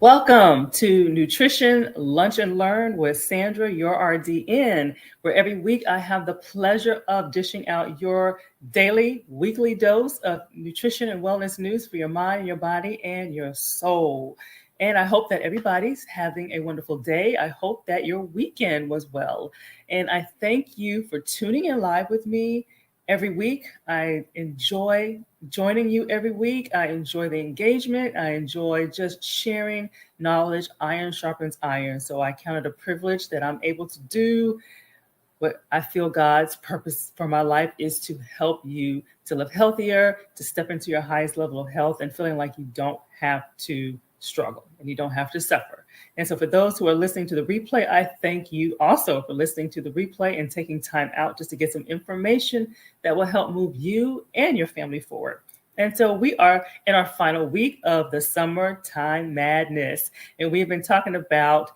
Welcome to Nutrition Lunch and Learn with Sandra, your RDN, where every week I have the pleasure of dishing out your daily, weekly dose of nutrition and wellness news for your mind, your body, and your soul. And I hope that everybody's having a wonderful day. I hope that your weekend was well. And I thank you for tuning in live with me every week. I enjoy joining you every week. I enjoy the engagement. I enjoy just sharing knowledge. Iron sharpens iron. So I count it a privilege that I'm able to do what I feel God's purpose for my life is to help you to live healthier, to step into your highest level of health and feeling like you don't have to struggle and you don't have to suffer. And so for those who are listening to the replay, I thank you also for listening to the replay and taking time out just to get some information that will help move you and your family forward. And so we are in our final week of the summertime madness. And we've been talking about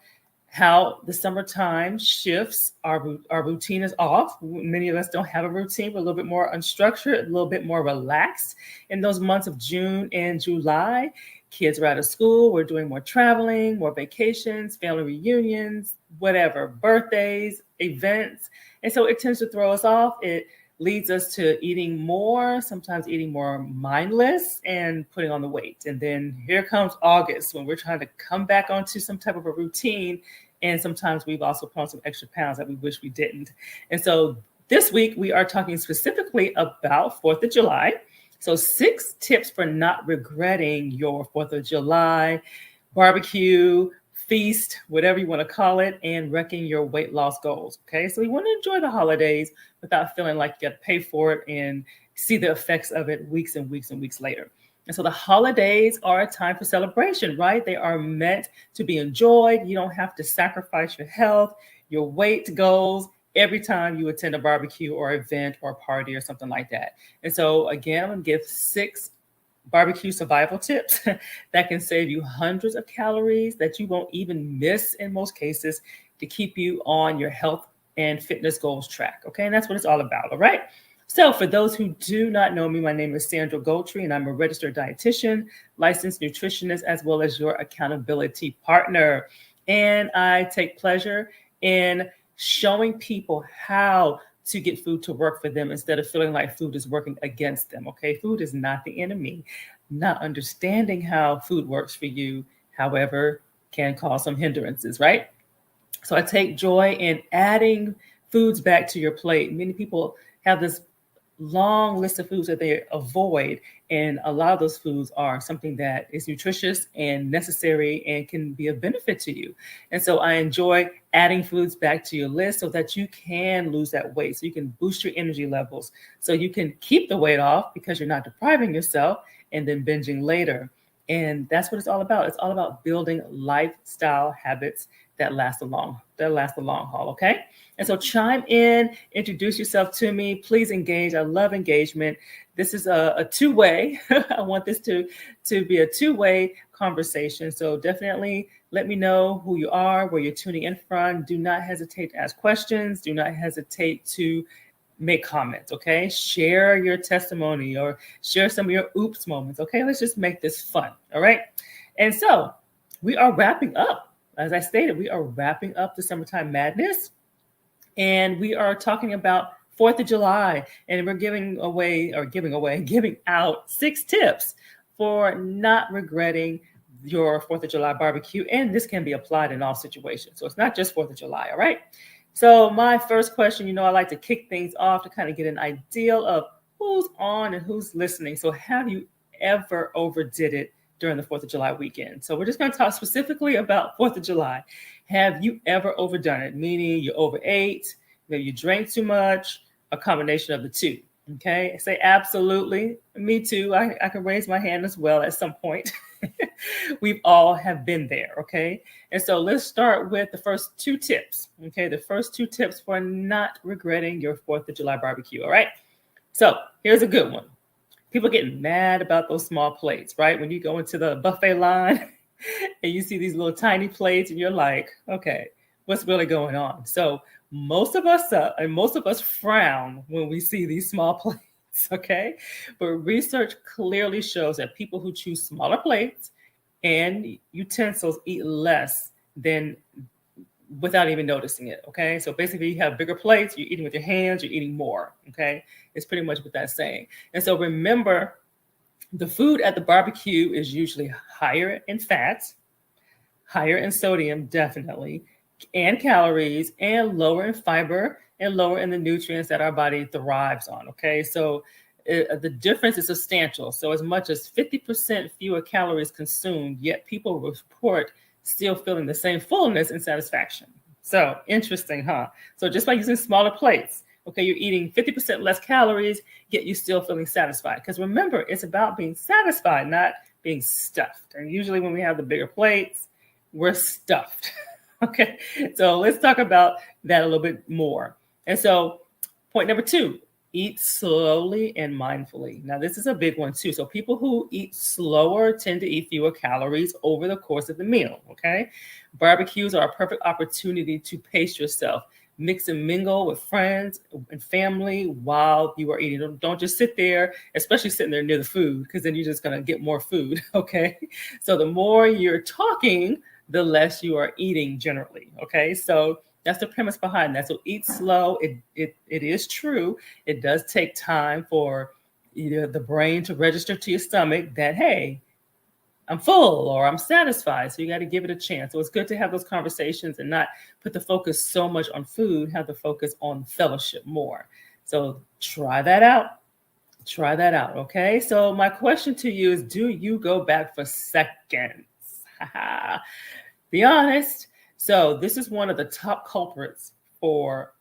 how the summertime shifts, our routine is off. Many of us don't have a routine. We're a little bit more unstructured, a little bit more relaxed in those months of June and July. Kids are out of school. We're doing more traveling, more vacations, family reunions, whatever, birthdays, events. And so it tends to throw us off. It leads us to eating more, sometimes eating more mindless and putting on the weight. And then here comes August when we're trying to come back onto some type of a routine. And sometimes we've also put on some extra pounds that we wish we didn't. And so this week we are talking specifically about 4th of July. So 6 tips for not regretting your 4th of July barbecue, feast, whatever you want to call it, and wrecking your weight loss goals. Okay, so you want to enjoy the holidays without feeling like you got to pay for it and see the effects of it weeks and weeks and weeks later. And so the holidays are a time for celebration, right? They are meant to be enjoyed. You don't have to sacrifice your health, your weight goals every time you attend a barbecue or event or party or something like that. And so again, I'm going to give 6 barbecue survival tips that can save you hundreds of calories that you won't even miss in most cases to keep you on your health and fitness goals track. Okay, and that's what it's all about. All right. So for those who do not know me, my name is Sandra Goldtree, and I'm a registered dietitian, licensed nutritionist, as well as your accountability partner. And I take pleasure in showing people how to get food to work for them instead of feeling like food is working against them. Okay, food is not the enemy. Not understanding how food works for you, however, can cause some hindrances, right? So I take joy in adding foods back to your plate. Many people have this long list of foods that they avoid, and a lot of those foods are something that is nutritious and necessary and can be of benefit to you. And so I enjoy adding foods back to your list so that you can lose that weight, so you can boost your energy levels, so you can keep the weight off because you're not depriving yourself and then binging later. And that's what it's all about. It's all about building lifestyle habits that last a long haul. Okay. And so chime in, introduce yourself to me. Please engage. I love engagement. This is a two-way. I want this to be a two-way conversation. So definitely let me know who you are, where you're tuning in from. Do not hesitate to ask questions. Do not hesitate to make comments. Okay. Share your testimony or share some of your oops moments. Okay. Let's just make this fun. All right. And so we are wrapping up. As I stated, we are wrapping up the summertime madness, and we are talking about 4th of July, and we're giving out 6 tips for not regretting your 4th of July barbecue. And this can be applied in all situations. So it's not just 4th of July. All right. So my first question, I like to kick things off to kind of get an idea of who's on and who's listening. So have you ever overdid it during the 4th of July weekend? So we're just going to talk specifically about 4th of July. Have you ever overdone it? Meaning you overate, maybe you drank too much, a combination of the two. Okay. I say absolutely. Me too. I can raise my hand as well at some point. We've all have been there. Okay. And so let's start with the first 2 tips. Okay. The first 2 tips for not regretting your 4th of July barbecue. All right. So here's a good one. People getting mad about those small plates, right? When you go into the buffet line and you see these little tiny plates and you're like, okay, what's really going on? So most of us frown when we see these small plates, okay? But research clearly shows that people who choose smaller plates and utensils, eat less than without even noticing it. Okay. So basically, you have bigger plates, you're eating with your hands, you're eating more. Okay. It's pretty much what that's saying. And so remember, the food at the barbecue is usually higher in fat, higher in sodium, definitely, and calories, and lower in fiber and lower in the nutrients that our body thrives on. Okay, so the difference is substantial. So, as much as 50% fewer calories consumed, yet people report still feeling the same fullness and satisfaction. So, interesting, huh? So, just by using smaller plates, okay, you're eating 50% less calories, yet you're still feeling satisfied. Because remember, it's about being satisfied, not being stuffed. And usually, when we have the bigger plates, we're stuffed. Okay, so let's talk about that a little bit more. And so, point number 2, eat slowly and mindfully. Now, this is a big one too. So, people who eat slower tend to eat fewer calories over the course of the meal. Okay, barbecues are a perfect opportunity to pace yourself. Mix and mingle with friends and family while you are eating. Don't just sit there, especially sitting there near the food, because then you're just going to get more food. Okay, so the more you're talking, the less you are eating generally. Okay, so that's the premise behind that. So eat slow. It is true. It does take time for the brain to register to your stomach that, hey, I'm full or I'm satisfied. So you got to give it a chance. So it's good to have those conversations and not put the focus so much on food, have the focus on fellowship more. So try that out. Try that out. Okay. So my question to you is, do you go back for seconds? Be honest. So this is one of the top culprits for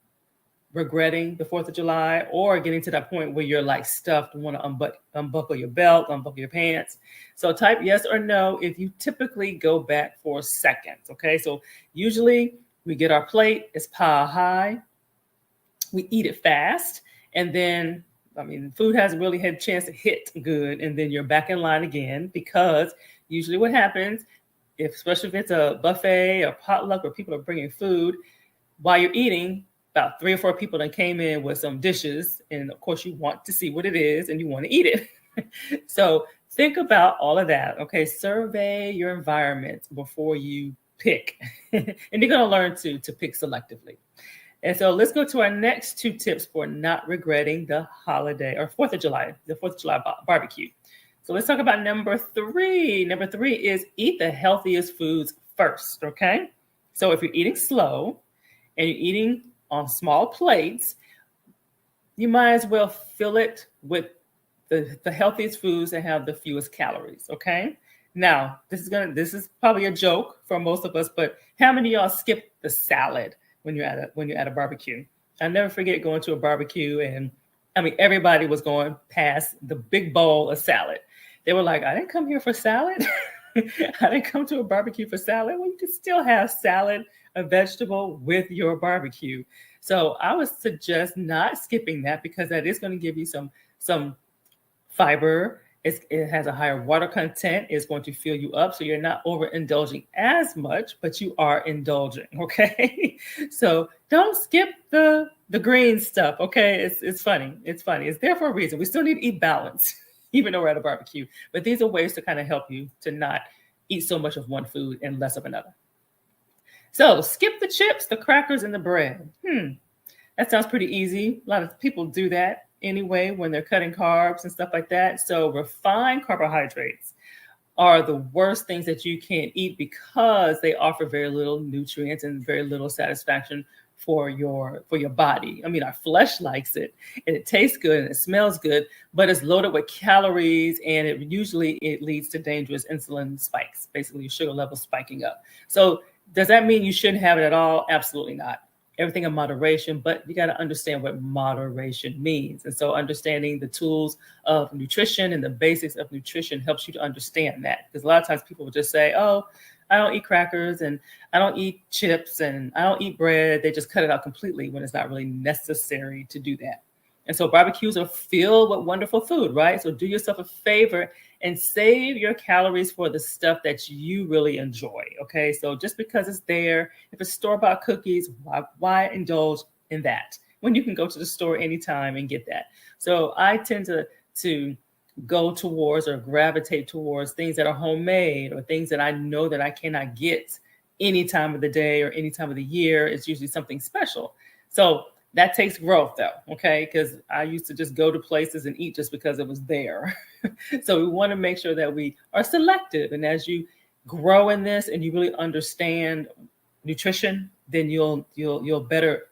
regretting the 4th of July or getting to that point where you're like stuffed and want to unbuckle your belt, unbuckle your pants. So type yes or no if you typically go back for seconds. Okay. So usually we get our plate, it's pile high, we eat it fast, and then food hasn't really had a chance to hit good, and then you're back in line again, because usually what happens, especially if it's a buffet or potluck where people are bringing food, while you're eating, about 3 or 4 people that came in with some dishes, and of course you want to see what it is and you want to eat it. So think about all of that. Okay, survey your environment before you pick, and you're going to learn to pick selectively. And so let's go to our next 2 tips for not regretting the holiday or 4th of July, the 4th of July barbecue. So let's talk about number 3. Number 3 is eat the healthiest foods first. Okay, so if you're eating slow and you're eating on small plates, you might as well fill it with the healthiest foods that have the fewest calories. Okay. Now, this is probably a joke for most of us, but how many of y'all skip the salad when you're at a barbecue? I never forget going to a barbecue, and everybody was going past the big bowl of salad. They were like, I didn't come here for salad. I didn't come to a barbecue for salad. Well, you can still have salad, a vegetable with your barbecue. So I would suggest not skipping that, because that is going to give you some fiber. It has a higher water content. It's going to fill you up, so you're not overindulging as much, but you are indulging. Okay, so don't skip the green stuff. Okay, it's funny. It's funny. It's there for a reason. We still need to eat balance, even though we're at a barbecue. But these are ways to kind of help you to not eat so much of one food and less of another. So skip the chips, the crackers, and the bread. That sounds pretty easy. A lot of people do that anyway when they're cutting carbs and stuff like that. So refined carbohydrates are the worst things that you can eat, because they offer very little nutrients and very little satisfaction for your body. Our flesh likes it, and it tastes good and it smells good, but it's loaded with calories, and it leads to dangerous insulin spikes, basically your sugar levels spiking up. So does that mean you shouldn't have it at all? Absolutely not. Everything in moderation, but you got to understand what moderation means. And so understanding the tools of nutrition and the basics of nutrition helps you to understand that. Because a lot of times people will just say, oh, I don't eat crackers, and I don't eat chips, and I don't eat bread. They just cut it out completely when it's not really necessary to do that. And so barbecues are filled with wonderful food, right? So do yourself a favor and save your calories for the stuff that you really enjoy. Okay, so just because it's there, if it's store-bought cookies, why indulge in that when you can go to the store anytime and get that? So I tend to go towards or gravitate towards things that are homemade or things that I know that I cannot get any time of the day or any time of the year. It's usually something special. So that takes growth though, okay? Because I used to just go to places and eat just because it was there. So we want to make sure that we are selective. And as you grow in this and you really understand nutrition, then you're better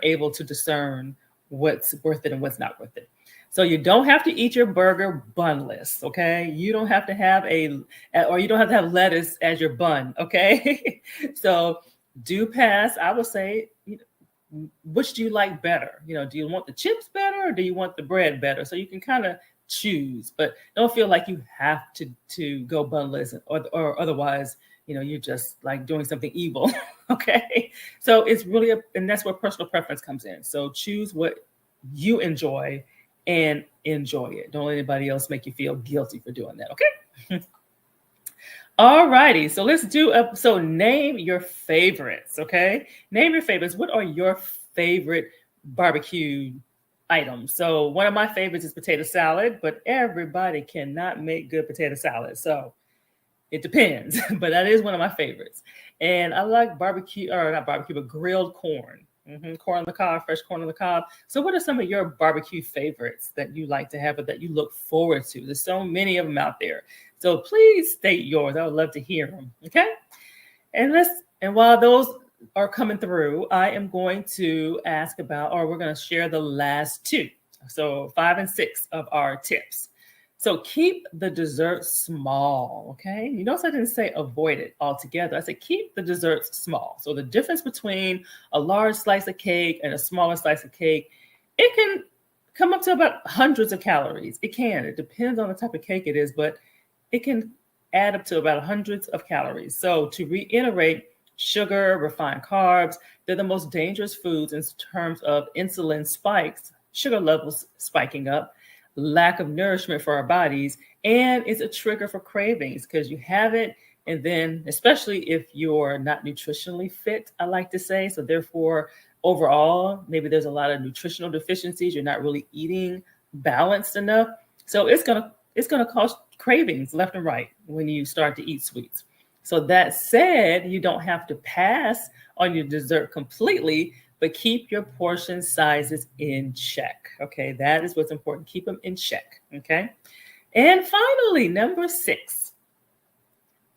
able to discern what's worth it and what's not worth it. So you don't have to eat your burger bunless, okay? You don't have to have or you don't have to have lettuce as your bun, okay? So do pass. I would say, which do you like better? Do you want the chips better or do you want the bread better? So you can kind of choose, but don't feel like you have to go bunless or otherwise, you're just like doing something evil, okay? So it's really, and that's where personal preference comes in. So choose what you enjoy and enjoy it. Don't let anybody else make you feel guilty for doing that, okay? All righty, so let's so name your favorites, okay? Name your favorites. What are your favorite barbecue items? So one of my favorites is potato salad, but everybody cannot make good potato salad. So it depends, but that is one of my favorites. And I like barbecue, or not barbecue, but grilled corn. Corn on the cob, fresh corn on the cob. So what are some of your barbecue favorites that you like to have or that you look forward to? There's so many of them out there. So please state yours. I would love to hear them. Okay. And while those are coming through, I am going to ask about, or we're going to share the last two. So 5 and 6 of our tips. So keep the dessert small, okay? You notice I didn't say avoid it altogether. I said keep the desserts small. So the difference between a large slice of cake and a smaller slice of cake, it can come up to about hundreds of calories. It can. It depends on the type of cake it is, but it can add up to about hundreds of calories. So to reiterate, sugar, refined carbs, they're the most dangerous foods in terms of insulin spikes, sugar levels spiking up, lack of nourishment for our bodies, and it's a trigger for cravings because you have it, and then especially if you're not nutritionally fit, I like to say, so therefore overall maybe there's a lot of nutritional deficiencies, you're not really eating balanced enough, so it's gonna cause cravings left and right when you start to eat sweets. So that said, you don't have to pass on your dessert completely, but keep your portion sizes in check. Okay, that is what's important. Keep them in check. Okay. And finally, number 6,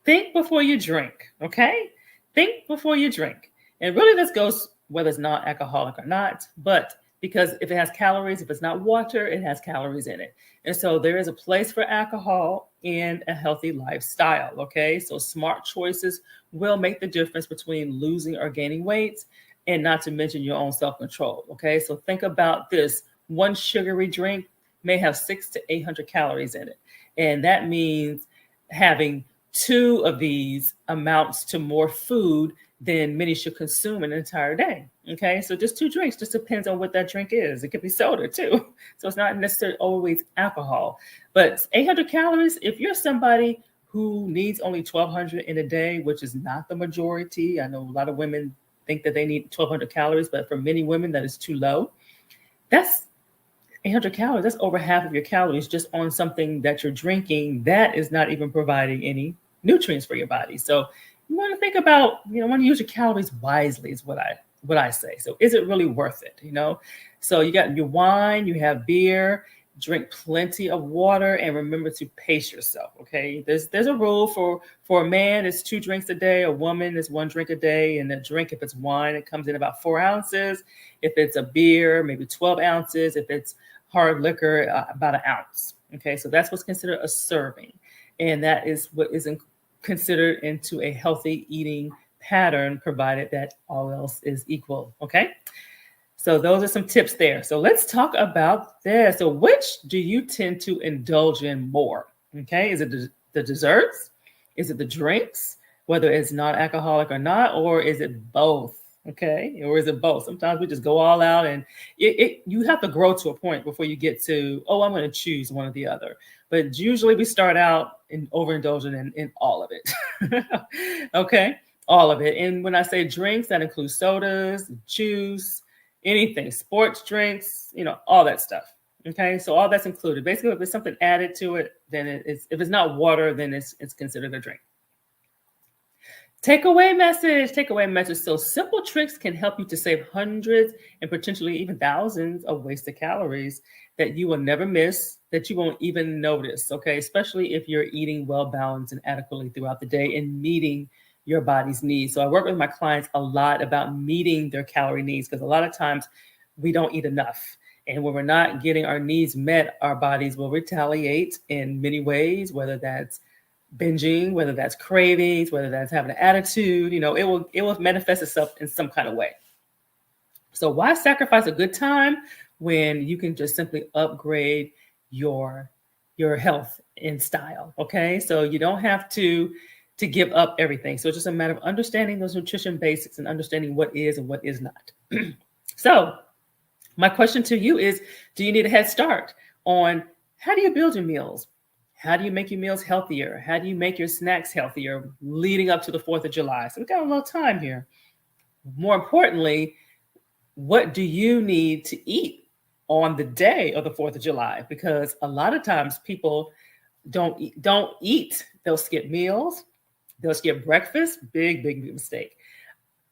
think before you drink. Okay, think before you drink. And really, this goes whether it's non-alcoholic or not, but because if it has calories, if it's not water, it has calories in it. And so there is a place for alcohol in a healthy lifestyle. Okay, so smart choices will make the difference between losing or gaining weight, and not to mention your own self-control. Okay, so think about this. One sugary drink may have 600 to 800 calories in it. And that means having 2 of these amounts to more food than many should consume an entire day. Okay, so just 2 drinks, just depends on what that drink is. It could be soda too. So it's not necessarily always alcohol, but 800 calories, if you're somebody who needs only 1,200 in a day, which is not the majority. I know a lot of women think that they need 1,200 calories, but for many women that is too low. That's 800 calories. That's over half of your calories just on something that you're drinking that is not even providing any nutrients for your body. So you want to think about, want to use your calories wisely is what I say. So is it really worth it? So you got your wine, you have beer, drink plenty of water, and remember to pace yourself. Okay, there's a rule for a man, it's 2 drinks a day. A woman is 1 drink a day, and a drink, if it's wine, it comes in about 4 ounces. If it's a beer, maybe 12 ounces. If it's hard liquor, about 1 ounce. Okay, so that's what's considered a serving, and that is what is considered into a healthy eating pattern, provided that all else is equal. Okay. So those are some tips there. So let's talk about this. So which do you tend to indulge in more? Okay, is it the desserts? Is it the drinks, whether it's non-alcoholic or not, or is it both? Okay, or is it both? Sometimes we just go all out, and you have to grow to a point before you get to, oh, I'm going to choose one or the other. But usually we start out in overindulging in all of it. Okay, all of it. And when I say drinks, that includes sodas, juice, anything, sports drinks, all that stuff. Okay, so all that's included. Basically, if there's something added to it, then if it's not water, then it's considered a drink. Takeaway message. Takeaway message. So simple tricks can help you to save hundreds and potentially even thousands of wasted calories that you will never miss, that you won't even notice. Okay, especially if you're eating well balanced and adequately throughout the day and meeting your body's needs. So I work with my clients a lot about meeting their calorie needs, because a lot of times we don't eat enough. And when we're not getting our needs met, our bodies will retaliate in many ways, whether that's binging, whether that's cravings, whether that's having an attitude, it will manifest itself in some kind of way. So why sacrifice a good time when you can just simply upgrade your health and style? Okay, so you don't have to give up everything. So it's just a matter of understanding those nutrition basics and understanding what is and what is not. So my question to you is, do you need a head start on how do you build your meals? How do you make your meals healthier? How do you make your snacks healthier leading up to the 4th of July? So we've got a little time here. More importantly, what do you need to eat on the day of the 4th of July? Because a lot of times people don't eat. They'll skip meals. They'll skip breakfast. Big mistake.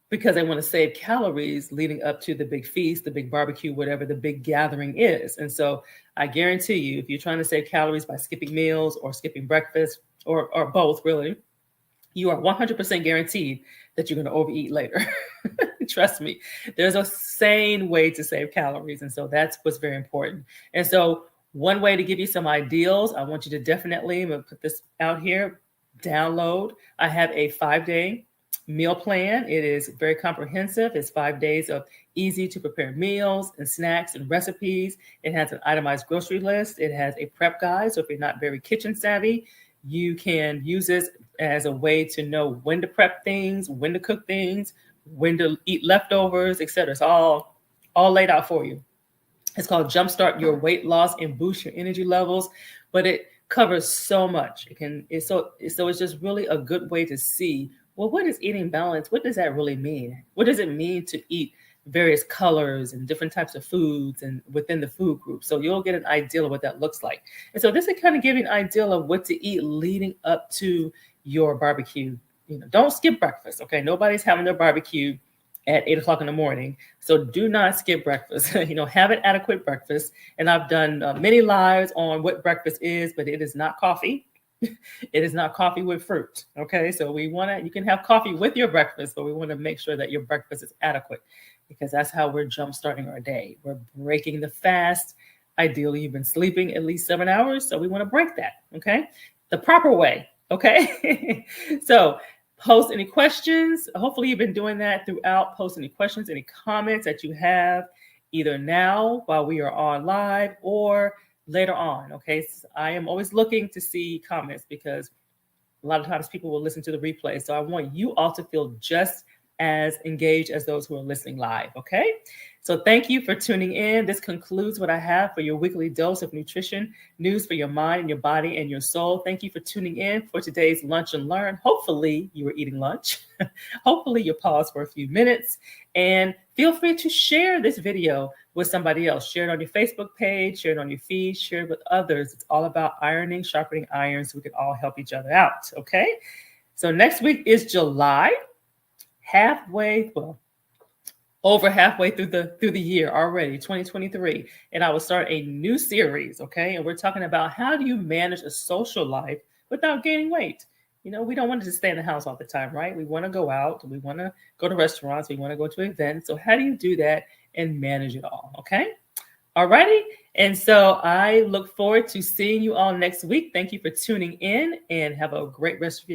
Because they want to save calories leading up to the big feast, the big barbecue, whatever the big gathering is. And so I guarantee you, if you're trying to save calories by skipping meals or skipping breakfast or both, really, you are 100% guaranteed that you're going to overeat later. Trust me, there's a sane way to save calories. And so that's what's very important. And so one way to give you some ideals, I want you to definitely, I'm going to put this out here, download. I have a 5-day meal plan. It is very comprehensive. It's 5 days of easy to prepare meals and snacks and recipes. It has an itemized grocery list. It has a prep guide. So if you're not very kitchen savvy, you can use this as a way to know when to prep things, when to cook things, when to eat leftovers, etc. It's all laid out for you. It's called Jumpstart Your Weight Loss and Boost Your Energy Levels, but it covers so much. It's just really a good way to see, well, what is eating balance? What does that really mean? What does it mean to eat various colors and different types of foods and within the food group? So you'll get an idea of what that looks like. And so this is kind of give you an idea of what to eat leading up to your barbecue. Don't skip breakfast. Okay. Nobody's having their barbecue at 8 o'clock in the morning. So do not skip breakfast. Have an adequate breakfast. And I've done many lives on what breakfast is, but it is not coffee. It is not coffee with fruit. Okay. So you can have coffee with your breakfast, but we want to make sure that your breakfast is adequate, because that's how we're jumpstarting our day. We're breaking the fast. Ideally, you've been sleeping at least 7 hours. So we want to break that. Okay. The proper way. Okay. So post any questions. Hopefully you've been doing that throughout. Post any questions, any comments that you have, either now while we are on live or later on. Okay. So I am always looking to see comments, because a lot of times people will listen to the replay. So I want you all to feel just as engaged as those who are listening live. Okay. So thank you for tuning in. This concludes what I have for your weekly dose of nutrition news for your mind and your body and your soul. Thank you for tuning in for today's Lunch and Learn. Hopefully you were eating lunch. Hopefully you paused for a few minutes, and feel free to share this video with somebody else. Share it on your Facebook page, share it on your feed, share it with others. It's all about ironing, sharpening iron, so we can all help each other out. Okay. So next week is July, over halfway through the year already, 2023. And I will start a new series, okay? And we're talking about how do you manage a social life without gaining weight? We don't want to just stay in the house all the time, right? We want to go out. We want to go to restaurants. We want to go to events. So how do you do that and manage it all, okay? All righty. And so I look forward to seeing you all next week. Thank you for tuning in, and have a great rest of your day.